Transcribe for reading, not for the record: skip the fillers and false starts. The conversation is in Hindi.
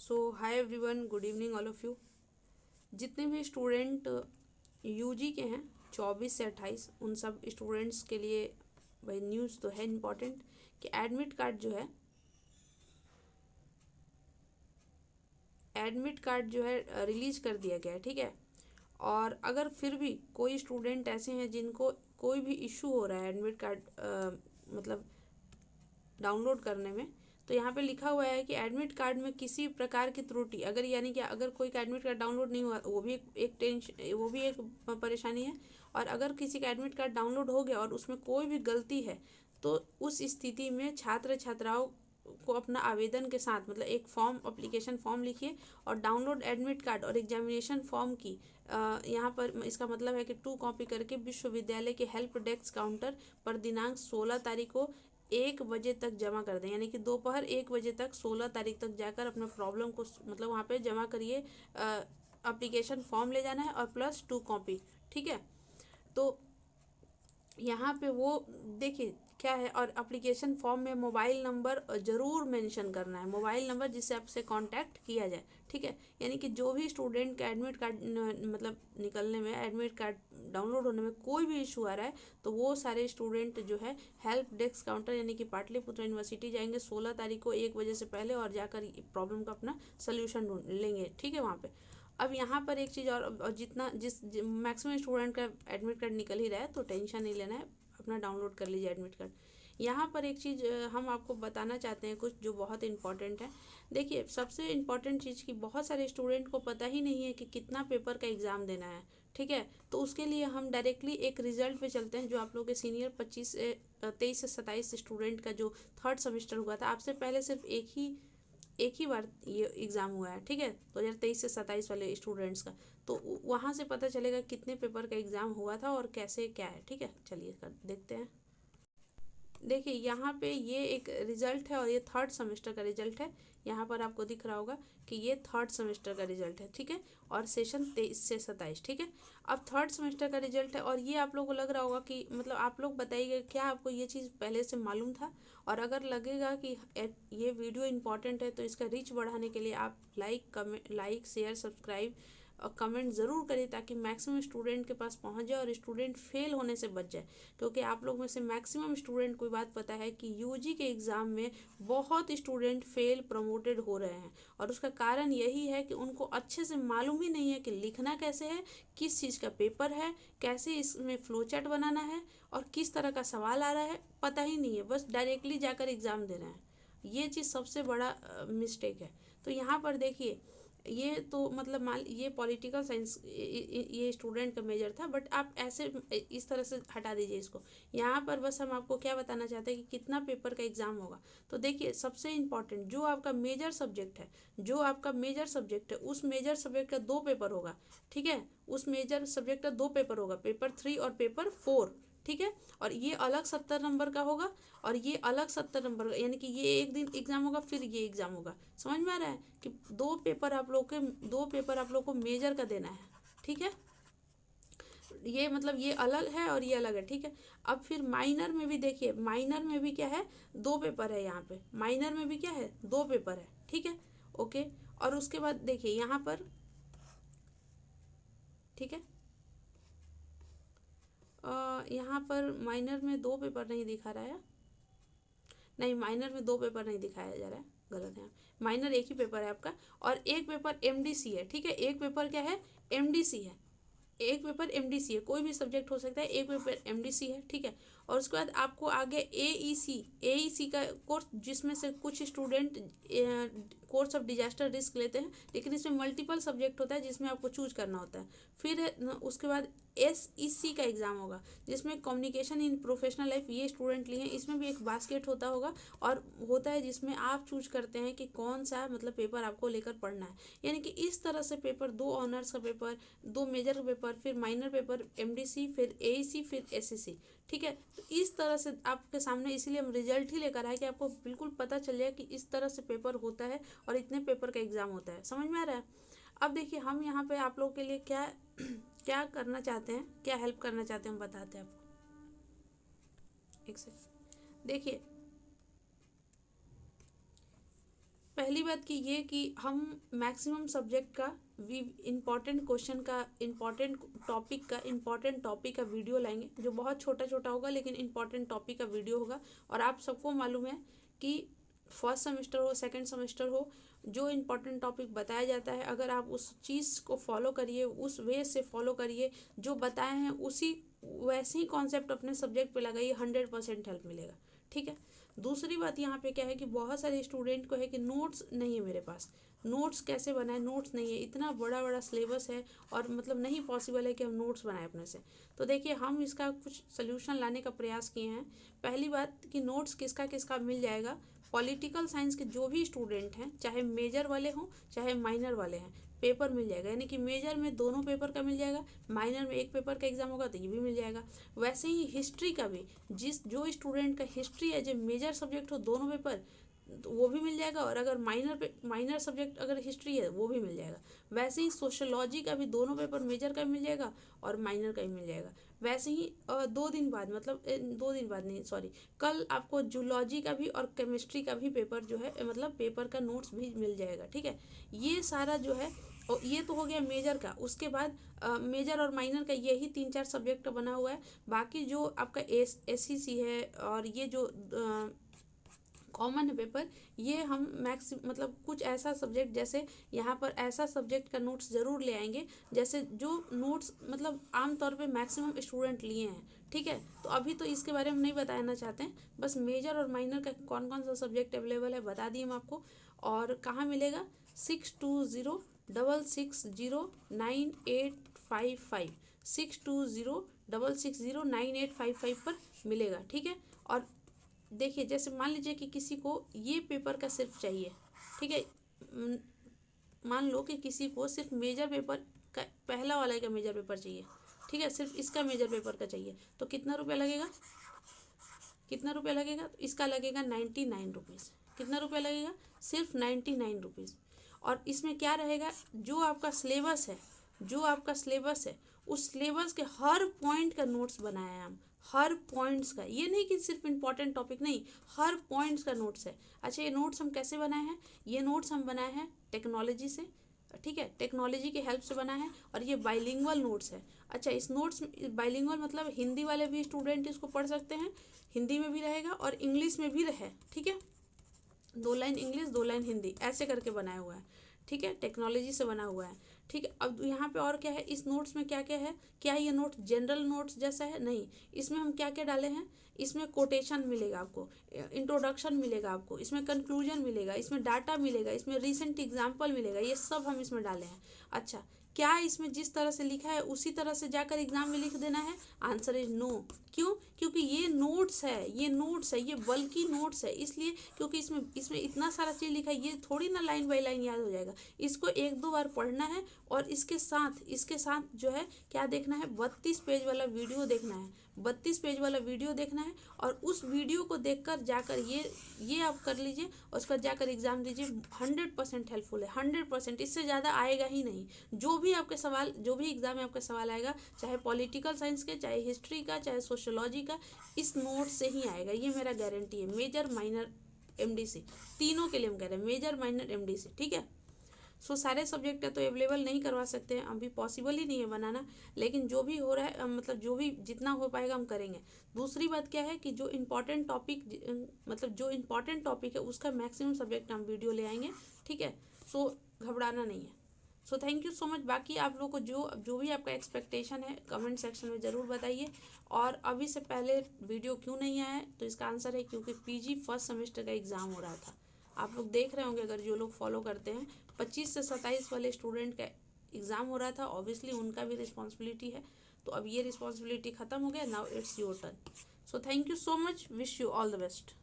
So hi everyone, good evening all of you. जितने भी स्टूडेंट यूजी के हैं 24 से 28, उन सब स्टूडेंट्स के लिए भाई न्यूज़ तो है इम्पॉर्टेंट कि एडमिट कार्ड जो है रिलीज कर दिया गया है। ठीक है। और अगर फिर भी कोई स्टूडेंट ऐसे हैं जिनको कोई भी इशू हो रहा है एडमिट कार्ड मतलब डाउनलोड करने में, तो यहाँ पे लिखा हुआ है कि एडमिट कार्ड में किसी प्रकार की त्रुटि अगर यानी कि अगर कोई का एडमिट कार्ड डाउनलोड नहीं हुआ, वो भी एक परेशानी है। और अगर किसी का एडमिट कार्ड डाउनलोड हो गया और उसमें कोई भी गलती है, तो उस स्थिति में छात्र छात्राओं को अपना आवेदन के साथ मतलब एक फॉर्म एप्लीकेशन फॉर्म लिखिए और डाउनलोड एडमिट कार्ड और एग्जामिनेशन फॉर्म की यहाँ पर इसका मतलब है कि 2 कॉपी करके विश्वविद्यालय के हेल्प डेस्क काउंटर पर दिनांक 16 तारीख को 1 बजे तक जमा कर दें। यानी कि दोपहर 1 बजे तक 16 तारीख तक जाकर अपना प्रॉब्लम को मतलब वहाँ पे जमा करिए। एप्लीकेशन फॉर्म ले जाना है और प्लस 2 कॉपी। ठीक है। तो यहाँ पे वो देखिए क्या है, और एप्लीकेशन फॉर्म में मोबाइल नंबर ज़रूर मेंशन करना है, मोबाइल नंबर जिससे आपसे कांटेक्ट किया जाए। ठीक है। यानी कि जो भी स्टूडेंट का एडमिट कार्ड मतलब निकलने में, एडमिट कार्ड डाउनलोड होने में कोई भी इशू आ रहा है, तो वो सारे स्टूडेंट जो है हेल्प डेस्क काउंटर यानी कि पाटलिपुत्र यूनिवर्सिटी जाएंगे 16 तारीख को 1 बजे से पहले और जाकर प्रॉब्लम का अपना सोल्यूशन ढूंढ लेंगे। ठीक है। वहाँ पे अब यहाँ पर एक चीज़ और जितना मैक्सिमम स्टूडेंट का एडमिट कार्ड निकल ही रहा है तो टेंशन नहीं लेना है, अपना डाउनलोड कर लीजिए एडमिट कार्ड। यहाँ पर एक चीज़ हम आपको बताना चाहते हैं कुछ जो बहुत इंपॉर्टेंट है। देखिए सबसे इम्पॉर्टेंट चीज़ की बहुत सारे स्टूडेंट को पता ही नहीं है कि कितना पेपर का एग्ज़ाम देना है। ठीक है। तो उसके लिए हम डायरेक्टली एक रिजल्ट पे चलते हैं जो आप लोग के सीनियर 23 से 27 स्टूडेंट का जो 3rd सेमेस्टर हुआ था, आपसे पहले सिर्फ एक ही बार ये एग्ज़ाम हुआ है। ठीक है। 2023 से 27 वाले स्टूडेंट्स का। तो वहाँ से पता चलेगा कितने पेपर का एग्ज़ाम हुआ था और कैसे क्या है। ठीक है। चलिए कर देखते हैं। देखिए यहाँ पे ये एक रिज़ल्ट है और ये 3rd सेमेस्टर का रिज़ल्ट है। यहाँ पर आपको दिख रहा होगा कि ये 3rd सेमेस्टर का रिज़ल्ट है। ठीक है। और सेशन 23 से 27। ठीक है। अब 3rd सेमेस्टर का रिज़ल्ट है और ये आप लोगों को लग रहा होगा कि मतलब आप लोग बताइए क्या आपको ये चीज़ पहले से मालूम था। और अगर लगेगा कि ये वीडियो इंपॉर्टेंट है तो इसका रीच बढ़ाने के लिए आप लाइक शेयर सब्सक्राइब और कमेंट ज़रूर करें ताकि मैक्सिमम स्टूडेंट के पास पहुंच जाए और स्टूडेंट फेल होने से बच जाए। क्योंकि आप लोग में से मैक्सिमम स्टूडेंट को बात पता है कि यूजी के एग्ज़ाम में बहुत स्टूडेंट फेल प्रमोटेड हो रहे हैं और उसका कारण यही है कि उनको अच्छे से मालूम ही नहीं है कि लिखना कैसे है, किस चीज़ का पेपर है, कैसे इसमें फ्लो चार्ट बनाना है और किस तरह का सवाल आ रहा है, पता ही नहीं है, बस डायरेक्टली जाकर एग्ज़ाम दे रहे हैं। ये चीज़ सबसे बड़ा मिस्टेक है। तो यहाँ पर देखिए ये तो मतलब मान ये पॉलिटिकल साइंस ये स्टूडेंट का मेजर था, बट आप ऐसे इस तरह से हटा दीजिए इसको। यहाँ पर बस हम आपको क्या बताना चाहते हैं कि कितना पेपर का एग्ज़ाम होगा। तो देखिए सबसे इम्पॉर्टेंट जो आपका मेजर सब्जेक्ट है उस मेजर सब्जेक्ट का 2 पेपर होगा। ठीक है। उस मेजर सब्जेक्ट का 2 पेपर होगा, पेपर 3 और पेपर 4। ठीक है। और ये अलग 70 नंबर का होगा और ये अलग 70 नंबर का, यानी कि ये एक दिन एग्ज़ाम होगा फिर ये एग्ज़ाम होगा। समझ में आ रहा है कि 2 पेपर आप लोग को मेजर का देना है। ठीक है। ये मतलब ये अलग है और ये अलग है। ठीक है। अब फिर माइनर में भी देखिए, माइनर में भी क्या है, 2 पेपर है। यहाँ पे माइनर में भी क्या है, 2 पेपर है। ठीक है। ओके। और उसके बाद देखिए यहाँ पर, ठीक है, यहाँ पर माइनर में 2 पेपर नहीं दिखा रहा है। नहीं, माइनर में 2 पेपर नहीं दिखाया जा रहा है, गलत है। माइनर एक ही पेपर है आपका और एक पेपर एमडीसी है। ठीक है। एक पेपर क्या है, एमडीसी है। एक पेपर एमडीसी है, कोई भी सब्जेक्ट हो सकता है, एक पेपर एमडीसी है। ठीक है। और उसके बाद आपको आगे एईसी का कोर्स, जिसमें से कुछ student course of disaster risk लेते हैं, लेकिन इसमें मल्टीपल सब्जेक्ट होता है जिसमें आपको चूज करना होता है। फिर उसके बाद एसईसी का एग्ज़ाम होगा जिसमें कम्युनिकेशन इन प्रोफेशनल लाइफ ये स्टूडेंट लिए हैं। इसमें भी एक बास्केट होता होगा और होता है जिसमें आप चूज करते हैं कि कौन सा मतलब पेपर आपको लेकर पढ़ना है। यानी कि इस तरह से पेपर, 2 ऑनर्स का पेपर, 2 मेजर का पेपर, फिर माइनर पेपर एमडीसी, फिर एईसी, फिर एसईसी। ठीक है। तो इस तरह से आपके सामने इसीलिए हम रिजल्ट ही लेकर आए कि आपको बिल्कुल पता चल जाए कि इस तरह से पेपर होता है और इतने पेपर का एग्ज़ाम होता है। समझ में आ रहा है। अब देखिए हम यहाँ पे आप लोग के लिए क्या क्या करना चाहते हैं, क्या हेल्प करना चाहते हैं, हम बताते हैं आपको। एक सेकंड देखिए, पहली बात की ये कि हम मैक्सिमम सब्जेक्ट का इम्पॉर्टेंट क्वेश्चन का, इम्पॉर्टेंट टॉपिक का वीडियो लाएंगे, जो बहुत छोटा छोटा होगा लेकिन इम्पॉर्टेंट टॉपिक का वीडियो होगा। और आप सबको मालूम है कि फर्स्ट सेमेस्टर हो, सेकंड सेमेस्टर हो, जो इम्पॉर्टेंट टॉपिक बताया जाता है, अगर आप उस चीज़ को फॉलो करिए, उस वे से फॉलो करिए, जो बताए हैं उसी वैसे ही कॉन्सेप्ट अपने सब्जेक्ट पे लगाइए, 100% हेल्प मिलेगा। ठीक है। दूसरी बात यहाँ पे क्या है कि बहुत सारे स्टूडेंट को है कि नोट्स नहीं है मेरे पास, नोट्स कैसे बनाए, नोट्स नहीं है, इतना बड़ा बड़ा सिलेबस है और मतलब नहीं पॉसिबल है कि हम नोट्स बनाए अपने से। तो देखिए हम इसका कुछ सोल्यूशन लाने का प्रयास किए हैं। पहली बात कि नोट्स किसका किसका मिल जाएगा, पॉलिटिकल साइंस के जो भी स्टूडेंट हैं, चाहे मेजर वाले हों चाहे माइनर वाले हैं, पेपर मिल जाएगा। यानी कि मेजर में दोनों पेपर का मिल जाएगा, माइनर में एक पेपर का एग्जाम होगा तो ये भी मिल जाएगा। वैसे ही हिस्ट्री का भी, जो स्टूडेंट का हिस्ट्री है, जो मेजर सब्जेक्ट हो दोनों पेपर, तो वो भी मिल जाएगा। और अगर माइनर सब्जेक्ट अगर हिस्ट्री है वो भी मिल जाएगा। वैसे ही सोशोलॉजी का भी दोनों पेपर, मेजर का मिल जाएगा और माइनर का भी मिल जाएगा। वैसे ही 2 दिन बाद, मतलब 2 दिन बाद नहीं, सॉरी, कल आपको जूलॉजी का भी और केमिस्ट्री का भी पेपर जो है, मतलब पेपर का नोट्स भी मिल जाएगा। ठीक है। ये सारा जो है, और ये तो हो गया मेजर का। उसके बाद मेजर और माइनर का यही 3-4 सब्जेक्ट का बना हुआ है। बाकी जो आपका SEC है और ये जो कॉमन है पेपर, ये हम मतलब कुछ ऐसा सब्जेक्ट, जैसे यहाँ पर ऐसा सब्जेक्ट का नोट्स ज़रूर ले आएंगे जैसे जो नोट्स मतलब आमतौर पे मैक्सिमम स्टूडेंट लिए हैं। ठीक है। तो अभी तो इसके बारे में नहीं बताना चाहते हैं, बस मेजर और माइनर का कौन कौन सा सब्जेक्ट अवेलेबल है बता दिए हम आपको। और कहाँ मिलेगा, 6206609855, 6206609855 पर मिलेगा। ठीक है। और देखिए जैसे मान लीजिए कि किसी को ये पेपर का सिर्फ चाहिए। ठीक है। मान लो कि किसी को सिर्फ मेजर पेपर का, पहला वाला का मेजर पेपर चाहिए। ठीक है। सिर्फ इसका मेजर पेपर का चाहिए, तो कितना रुपया लगेगा, कितना रुपया लगेगा, तो इसका लगेगा 99 रुपीज़। कितना रुपया लगेगा, सिर्फ 99 रुपीज़। और इसमें क्या रहेगा, जो आपका सिलेबस है, जो आपका सिलेबस है, उस सिलेबस के हर पॉइंट का नोट्स बनाया है हम, हर पॉइंट्स का। ये नहीं कि सिर्फ इम्पॉर्टेंट टॉपिक, नहीं, हर पॉइंट्स का नोट्स है। अच्छा, ये नोट्स हम कैसे बनाए हैं, ये नोट्स हम बनाए हैं टेक्नोलॉजी से। ठीक है। टेक्नोलॉजी की हेल्प से बना है और ये बाइलिंगुअल नोट्स है। अच्छा, इस नोट्स बाइलिंगुअल मतलब हिंदी वाले भी स्टूडेंट इसको पढ़ सकते हैं, हिंदी में भी रहेगा और इंग्लिश में भी रहे। ठीक है। 2 लाइन इंग्लिश 2 लाइन हिंदी ऐसे करके बनाया हुआ है। ठीक है। टेक्नोलॉजी से बना हुआ है। ठीक है। अब यहाँ पे और क्या है, इस नोट्स में क्या क्या है, क्या ये नोट जनरल नोट्स जैसा है, नहीं, इसमें हम क्या क्या डाले हैं, इसमें कोटेशन मिलेगा आपको, इंट्रोडक्शन मिलेगा आपको, इसमें कंक्लूजन मिलेगा, इसमें डाटा मिलेगा, इसमें रिसेंट एग्जाम्पल मिलेगा, ये सब हम इसमें डाले हैं। अच्छा, क्या इसमें जिस तरह से लिखा है उसी तरह से जाकर एग्जाम में लिख देना है, आंसर इज नो। क्यों, क्योंकि ये नोट्स है, ये नोट्स है, ये बल्कि नोट्स है, इसलिए क्योंकि इसमें इतना सारा चीज़ लिखा है, ये थोड़ी ना लाइन बाय लाइन याद हो जाएगा। इसको 1-2 बार पढ़ना है और इसके साथ जो है क्या देखना है, 32 पेज वाला वीडियो देखना है, 32 पेज वाला वीडियो देखना है। और उस वीडियो को देखकर जाकर ये आप कर लीजिए और उसके बाद जाकर एग्जाम दीजिए। 100% हेल्पफुल है, 100%, इससे ज़्यादा आएगा ही नहीं। जो भी आपके सवाल, जो भी एग्जाम में आपका सवाल आएगा, चाहे पॉलिटिकल साइंस के, चाहे हिस्ट्री का, चाहे सोशोलॉजी का, इस नोट से ही आएगा, ये मेरा गारंटी है। मेजर माइनर MDC तीनों के लिए हम कह रहे हैं, मेजर माइनर MDC। ठीक है। सो सारे सब्जेक्ट है तो अवेलेबल नहीं करवा सकते हैं, अभी पॉसिबल ही नहीं है बनाना, लेकिन जो भी हो रहा है मतलब जो भी जितना हो पाएगा हम करेंगे। दूसरी बात क्या है कि जो इम्पोर्टेंट टॉपिक, मतलब जो इम्पोर्टेंट टॉपिक है उसका मैक्सिमम सब्जेक्ट हम वीडियो ले आएंगे। ठीक है। सो घबराना नहीं है। So thank you so much. बाकी आप लोग को जो भी आपका एक्सपेक्टेशन है कमेंट सेक्शन में ज़रूर बताइए। और अभी से पहले वीडियो क्यों नहीं आया है, तो इसका आंसर है क्योंकि PG फर्स्ट सेमेस्टर का एग्ज़ाम हो रहा था। आप लोग देख रहे होंगे, अगर जो लोग फॉलो करते हैं, 25 से 27 वाले स्टूडेंट का एग्ज़ाम हो रहा था। ऑब्वियसली उनका भी रिस्पॉन्सिबिलिटी है, तो अब ये रिस्पॉन्सिबिलिटी ख़त्म हो गया, now it's your turn. So thank you so much, wish you all the best.